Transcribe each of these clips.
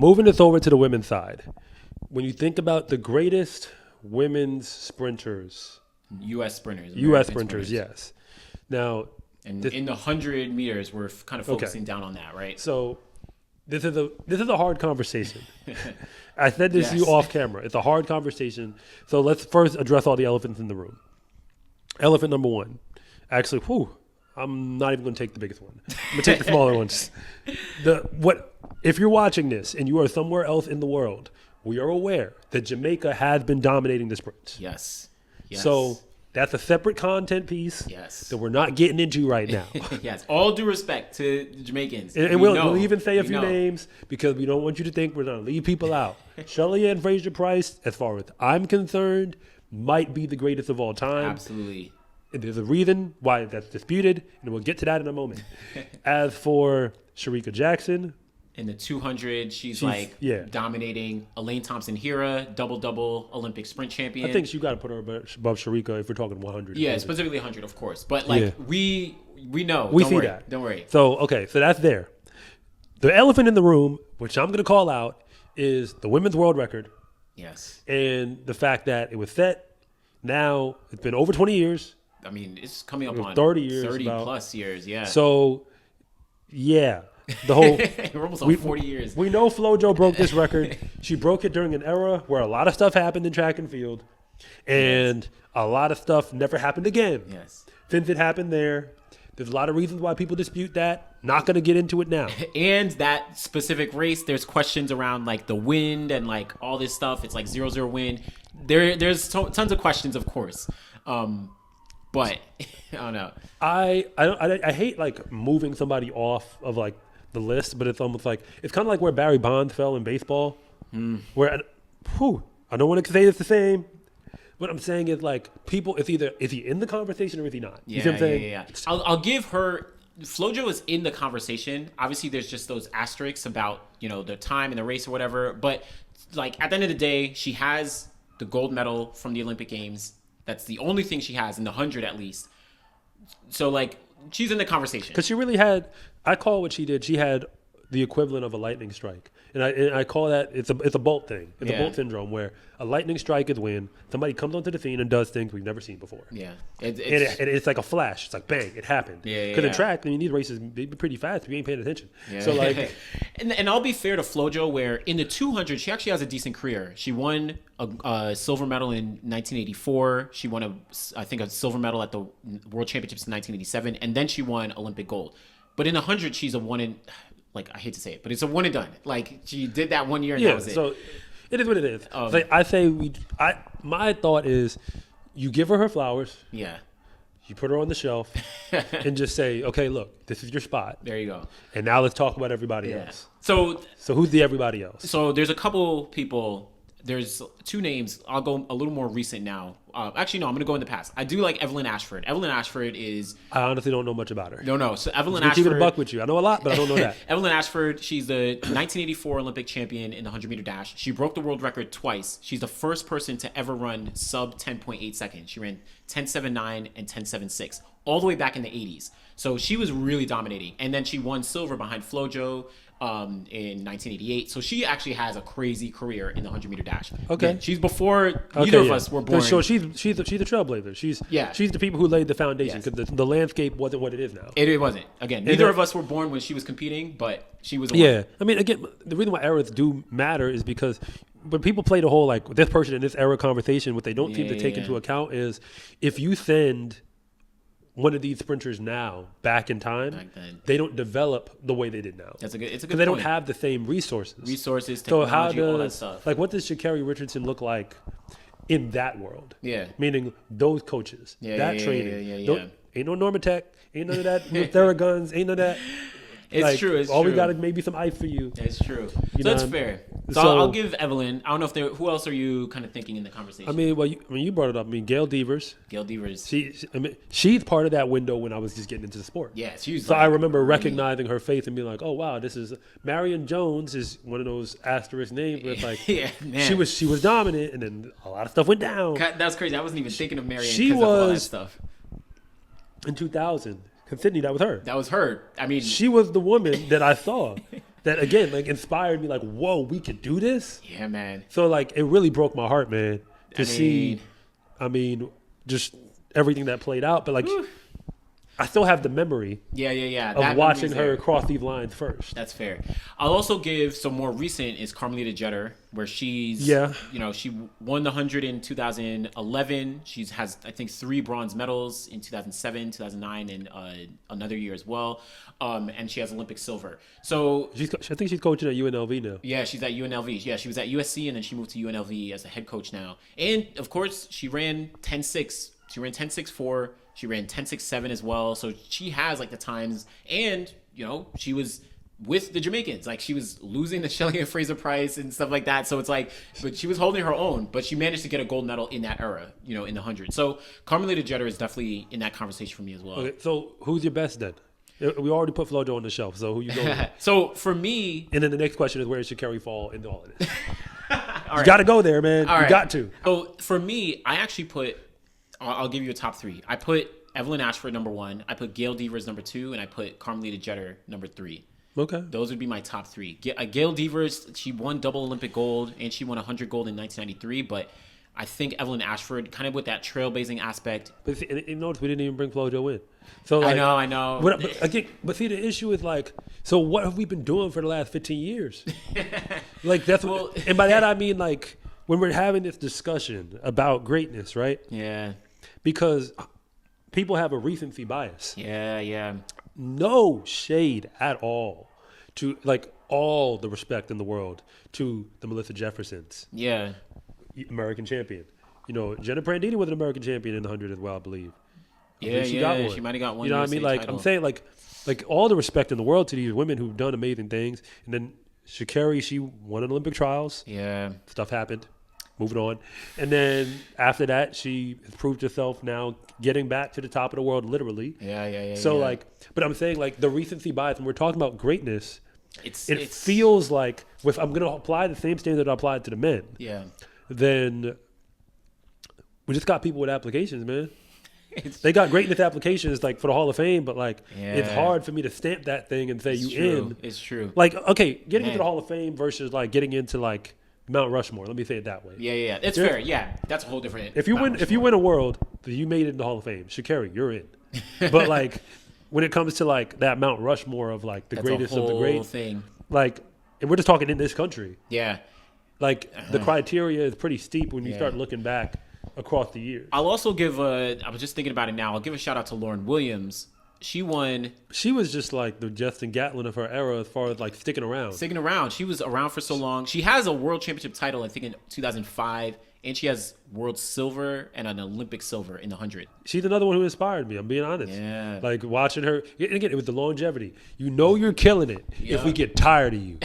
moving this over to the women's side. When you think about the greatest women's sprinters, U.S. sprinters. U.S. sprinters, yes. Now, and in the 100 meters, we're kind of focusing down on that, right? So this is a hard conversation. I said this to you off camera. It's a hard conversation. So let's first address all the elephants in the room. Elephant number one. Actually, I'm not even going to take the biggest one. I'm going to take the smaller ones. If you're watching this and you are somewhere else in the world, we are aware that Jamaica has been dominating the sprints. Yes. So that's a separate content piece that we're not getting into right now. Yes. All due respect to the Jamaicans. And we'll even say a few names because we don't want you to think we're going to leave people out. Shelly Ann Fraser-Price, as far as I'm concerned, might be the greatest of all time. Absolutely. And there's a reason why that's disputed, and we'll get to that in a moment. As for Shericka Jackson, in the 200, she's like dominating. Elaine Thompson-Herah, double Olympic sprint champion. I think you got to put her above Shericka if we're talking 100. Yeah, specifically 100, of course. But we know. We see that. Don't worry. So that's there. The elephant in the room, which I'm going to call out, is the women's world record. Yes. And the fact that it was set. Now it's been over 20 years. I mean, it's coming up on 30 years. 30 plus years, yeah. So, yeah. The whole we're almost on 40 years. We know Flo Jo broke this record. She broke it during an era where a lot of stuff happened in track and field, and a lot of stuff never happened again. Yes. Since it happened there, there's a lot of reasons why people dispute that. Not going to get into it now. And that specific race, there's questions around like the wind and like all this stuff. It's like 0-0 wind. There's tons of questions, of course. But I don't know. I hate like moving somebody off of like the list, but it's almost like it's kind of like where Barry Bonds fell in baseball. Where I don't want to say it's the same. What I'm saying is like people, it's either is he in the conversation or is he not? You see what I'm saying? Yeah. I'll give her. Flo Jo is in the conversation. Obviously, there's just those asterisks about the time and the race or whatever. But like at the end of the day, she has the gold medal from the Olympic Games. That's the only thing she has in the 100 at least. So, like, she's in the conversation. Because she really had, I call what she did, she had the equivalent of a lightning strike. And I call that, it's a bolt thing. It's a bolt syndrome where a lightning strike is when somebody comes onto the scene and does things we've never seen before. Yeah. It's like a flash. It's like, bang, it happened. Because in track, I mean, these races, they be pretty fast if you ain't paying attention. Yeah. So, like... and I'll be fair to Flo Jo, where in the 200, she actually has a decent career. She won a silver medal in 1984. She won, I think, a silver medal at the World Championships in 1987. And then she won Olympic gold. But in the 100, she's a one in... Like, I hate to say it, but it's a one and done. Like, she did that 1 year and that was it. So it is what it is. I say my thought is you give her flowers. Yeah. You put her on the shelf and just say, okay, look, this is your spot. There you go. And now let's talk about everybody else. So who's the everybody else? So there's a couple people. There's two names. I'll go a little more recent now. Actually, no, I'm going to go in the past. I do like Evelyn Ashford. Evelyn Ashford is... I honestly don't know much about her. No. So Evelyn Ashford... keep it a buck with you. I know a lot, but I don't know that. Evelyn Ashford, she's the 1984 Olympic champion in the 100-meter dash. She broke the world record twice. She's the first person to ever run sub 10.8 seconds. She ran 10.79 and 10.76 all the way back in the 80s. So she was really dominating. And then she won silver behind Flo Jo in 1988. So she actually has a crazy career in the 100-meter dash. Okay. Yeah, she's before either of us were born. So she's a trailblazer. She's the people who laid the foundation because the landscape wasn't what it is now. It wasn't. Again, neither of us were born when she was competing, but she was I mean, again, the reason why eras do matter is because when people play the whole, like, this person in this era conversation, what they don't seem to take into account is if you send one of these sprinters now back in time, they don't develop the way they did now. It's a good because they don't have the same resources, technology, all that stuff. Like, what does Sha'Carri Richardson look like in that world? Yeah, meaning those coaches, training. Ain't no Normatec, ain't none of that. Theraguns, ain't none of that. It's true. It's all true. we got is maybe some ice for you. It's true. So that's fair. So I'll give Evelyn. I don't know if who else are you kind of thinking in the conversation? I mean, you brought it up. I mean, Gail Devers. She's part of that window when I was just getting into the sport. Yeah, she's. So I remember recognizing her face and being like, "Oh wow, this is Marion Jones is one of those asterisk names where it's like, she was dominant, and then a lot of stuff went down. That's crazy. I wasn't even thinking of Marion. She was of all that stuff. In 2000. Sydney, that was her. That was her. I mean, she was the woman that I saw. that again like inspired me. Like, whoa, we could do this. Yeah, man. So like it really broke my heart, man, to I see. I mean, just everything that played out, but like. I still have the memory Yeah. of watching her cross these lines first. That's fair. I'll also give some more recent is Carmelita Jeter, where she's, she won the 100 in 2011. She has, I think, 3 bronze medals in 2007, 2009, and another year as well. And she has Olympic silver. So I think she's coaching at UNLV now. Yeah, she's at UNLV. Yeah, she was at USC, and then she moved to UNLV as a head coach now. And, of course, she ran 10.6. She ran 10.64. She ran 10.67 as well. So she has like the times, and she was with the Jamaicans. Like she was losing the Shelley and Fraser Price and stuff like that. So it's like, but she was holding her own, but she managed to get a gold medal in that era, in the 100. So Carmelita Jeter is definitely in that conversation for me as well. Okay, so who's your best then? We already put Flo Jo on the shelf, so who you going with? So for me, and then the next question is, where does Sha'Carri fall into all of this? You got to go there, man. All you got to. So for me, I actually put. I'll give you a top 3. I put Evelyn Ashford number 1. I put Gail Devers number 2, and I put Carmelita Jeter number 3. Okay. Those would be my top 3. Gail Devers, she won double Olympic gold, and she won 100 gold in 1993. But I think Evelyn Ashford, kind of with that trailblazing aspect. But see, and notice we didn't even bring Flo Jo in. So like, I know. But see, the issue is like, so what have we been doing for the last 15 years? Like that's what, and by that I mean like when we're having this discussion about greatness, right? Yeah. Because people have a recency bias. Yeah. No shade at all to like all the respect in the world to the Melissa Jeffersons. Yeah. American champion. Jenna Brandini was an American champion in the 100 as well, I believe. She got one. She might have got one. You know what I mean? Like title. I'm saying like all the respect in the world to these women who've done amazing things. And then Sha'Carri, she won an Olympic trials. Yeah. Stuff happened. Moving on. And then after that, she has proved herself now getting back to the top of the world, literally. Yeah. So, but I'm saying, like, the recency bias, when we're talking about greatness, it feels like, if I'm going to apply the same standard I applied to the men, then we just got people with applications, man. They got greatness applications, like, for the Hall of Fame, but, like, it's hard for me to stamp that thing and say in. It's true. Like, okay, getting into the Hall of Fame versus, like, getting into, like, Mount Rushmore. Let me say it that way. Yeah. It's fair. Yeah, that's a whole different. If you win a world, you made it in the Hall of Fame. Sha'Carri, you're in. But like, when it comes to like that Mount Rushmore of like the greatest of the great thing, like, and we're just talking in this country. Yeah. Like the criteria is pretty steep when you start looking back across the years. I'll also give I was just thinking about it now. I'll give a shout out to Lauren Williams. She won. She was just like the Justin Gatlin of her era as far as like sticking around. She was around for so long. She has a world championship title, I think, in 2005. And she has world silver and an Olympic silver in the 100. She's another one who inspired me. I'm being honest. Yeah. Like watching her. And again, it was the longevity. You're killing it if we get tired of you.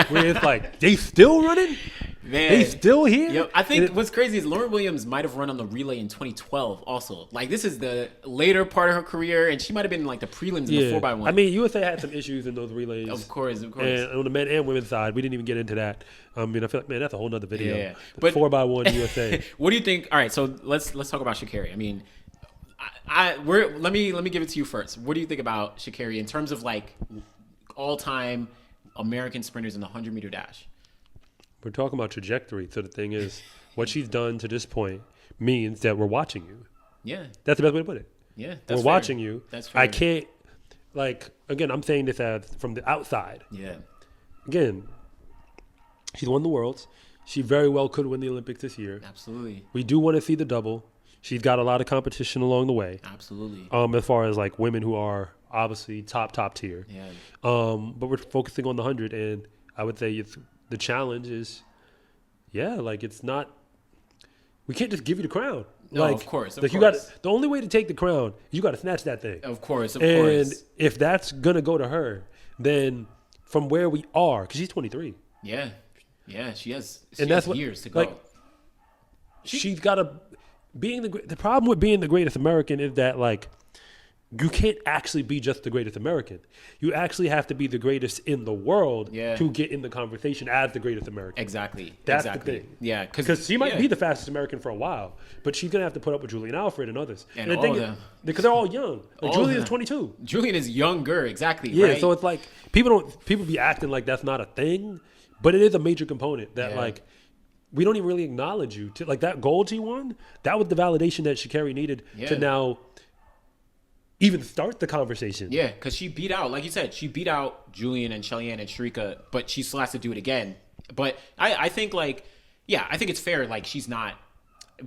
Where it's like, they still running? Man. They still here? Yep. I think what's crazy is Lauren Williams might have run on the relay in 2012 also. Like, this is the later part of her career, and she might have been in like the prelims in the 4x1. I mean, USA had some issues in those relays. Of course. And on the men and women's side, we didn't even get into that. I mean, I feel like, man, that's a whole nother video. Yeah. But 4x1 USA. What do you think? All right, so let's talk about Sha'Carri. I mean, let me give it to you first. What do you think about Sha'Carri in terms of like all-time American sprinters in the 100-meter dash? We're talking about trajectory. So the thing is, what she's done to this point means that we're watching you. Yeah. That's the best way to put it. Yeah. We're watching you. That's fair. I can't, like, again, I'm saying this as from the outside. Yeah. Again, she's won the Worlds. She very well could win the Olympics this year. Absolutely. We do want to see the double. She's got a lot of competition along the way. Absolutely. As far as, like, women who are obviously top tier. Yeah. But we're focusing on the 100, and I would say the challenge is, like, it's not, we can't just give you the crown. No, like, of course. You got the only way to take the crown, you got to snatch that thing. Of course. And if that's gonna go to her, then from where we are, because she's 23. Yeah. She has years to go. Like, she's got to the problem with being the greatest American is that, like, you can't actually be just the greatest American. You actually have to be the greatest in the world to get in the conversation as the greatest American. Exactly. That's exactly. the thing. Yeah, because she might be the fastest American for a while, but she's gonna have to put up with Julian Alfred and others. And the all thing of them. Because they're all young. Like Julian is 22. Julian is younger, exactly. Yeah, right? so it's like people be acting like that's not a thing, but it is a major component that like we don't even really acknowledge you. To like that gold she won, that was the validation that Sha'Carri needed to now even start the conversation. Yeah, because she beat out, like you said, she beat out Julian and Cheyenne and Sharika, but she still has to do it again. But I think like, I think it's fair. Like she's not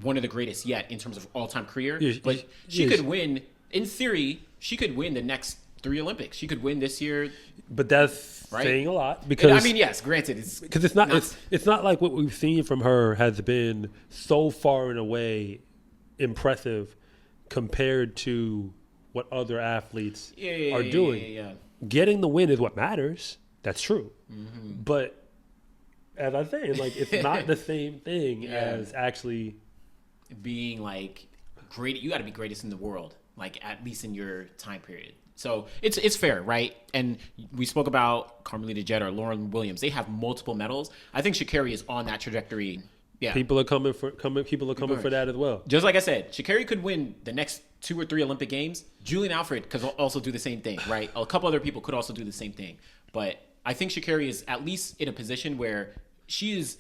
one of the greatest yet in terms of all-time career, but she could win. In theory, she could win the next 3 Olympics. She could win this year. But that's saying a lot because I mean, yes, granted, it's not like what we've seen from her has been so far and away impressive compared to what other athletes are doing. Getting the win is what matters. That's true. Mm-hmm. But as I say, like it's not the same thing as actually being like great. You got to be greatest in the world, like at least in your time period. So it's fair, right? And we spoke about Carmelita Jeter, Lauren Williams. They have multiple medals. I think Sha'Carri is on that trajectory. Yeah, people are coming for that as well. Just like I said, Sha'Carri could win the next 2 or 3 Olympic Games. Julian Alfred could also do the same thing, right? A couple other people could also do the same thing. But I think Sha'Carri is at least in a position where she is,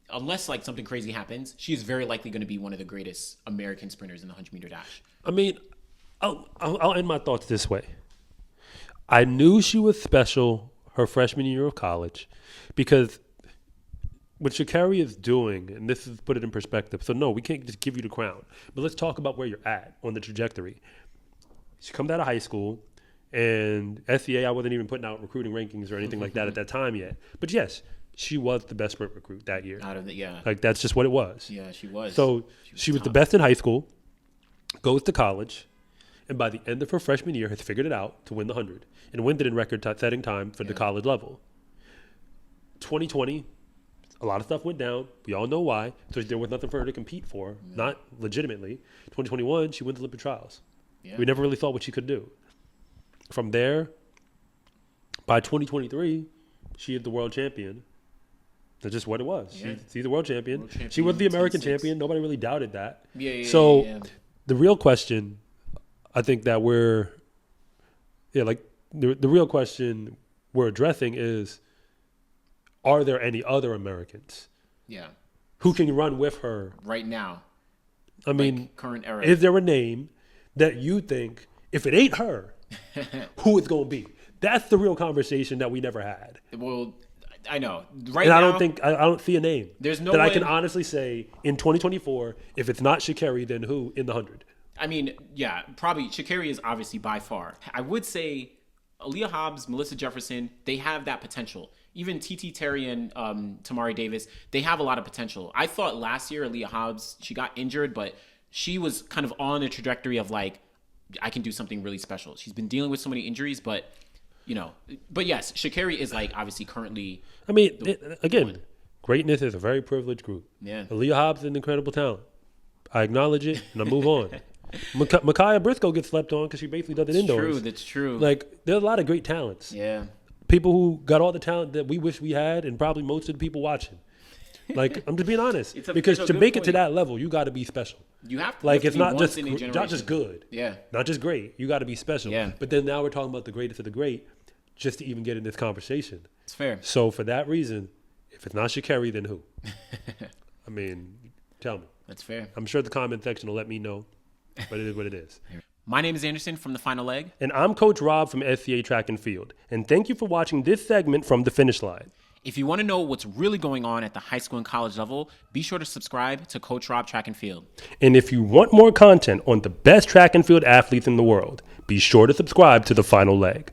unless like something crazy happens, she is very likely going to be one of the greatest American sprinters in the 100-meter dash. I mean, I'll end my thoughts this way. I knew she was special her freshman year of college because what Sha'Carri is doing, and this is put it in perspective. So no, we can't just give you the crown, but let's talk about where you're at on the trajectory. She comes out of high school, and SCA, I wasn't even putting out recruiting rankings or anything like that at that time yet. But yes, she was the best sprint recruit that year. Like that's just what it was. Yeah, she was. So she was the best in high school, goes to college, and by the end of her freshman year has figured it out to win the 100 and wins it in record-setting time for the college level. 2020. A lot of stuff went down. We all know why. So there was nothing for her to compete for, not legitimately. 2021, she wins Olympic trials. Yeah. We never really thought what she could do. From there, by 2023, she is the world champion. That's just what it was. Yeah. She's the world champion. She was the American champion. Nobody really doubted that. So the real question, I think that the real question we're addressing is, are there any other Americans who can run with her right now? I mean, like current era. Is there a name that you think, if it ain't her, who it's going to be? That's the real conversation that we never had. Well, I know. Right now, I don't see a name there's no that one, I can honestly say in 2024, if it's not Sha'Carri, then who in the 100? I mean, yeah, probably Sha'Carri is obviously by far. I would say Aaliyah Hobbs, Melissa Jefferson, they have that potential. Even TT Terry and Tamari Davis, they have a lot of potential. I thought last year Aaliyah Hobbs, she got injured, but she was kind of on a trajectory of like, I can do something really special. She's been dealing with so many injuries, but yes, Sha'Carri is like obviously currently. I mean, greatness is a very privileged group. Yeah, Aaliyah Hobbs is an incredible talent. I acknowledge it and I move on. Micaiah Briscoe gets slept on because she basically does it indoors. That's true. Like, there's a lot of great talents. Yeah. People who got all the talent that we wish we had, and probably most of the people watching. Like, I'm just being honest. Because to make it to that level, you got to be special. You have to. Like, it's not just good. Yeah. Not just great. You got to be special. Yeah. But then now we're talking about the greatest of the great just to even get in this conversation. It's fair. So for that reason, if it's not Sha'Carri, then who? I mean, tell me. That's fair. I'm sure the comment section will let me know, but it is what it is. My name is Anderson from The Final Leg. And I'm Coach Rob from SCA Track and Field. And thank you for watching this segment from The Finish Line. If you want to know what's really going on at the high school and college level, be sure to subscribe to Coach Rob Track and Field. And if you want more content on the best track and field athletes in the world, be sure to subscribe to The Final Leg.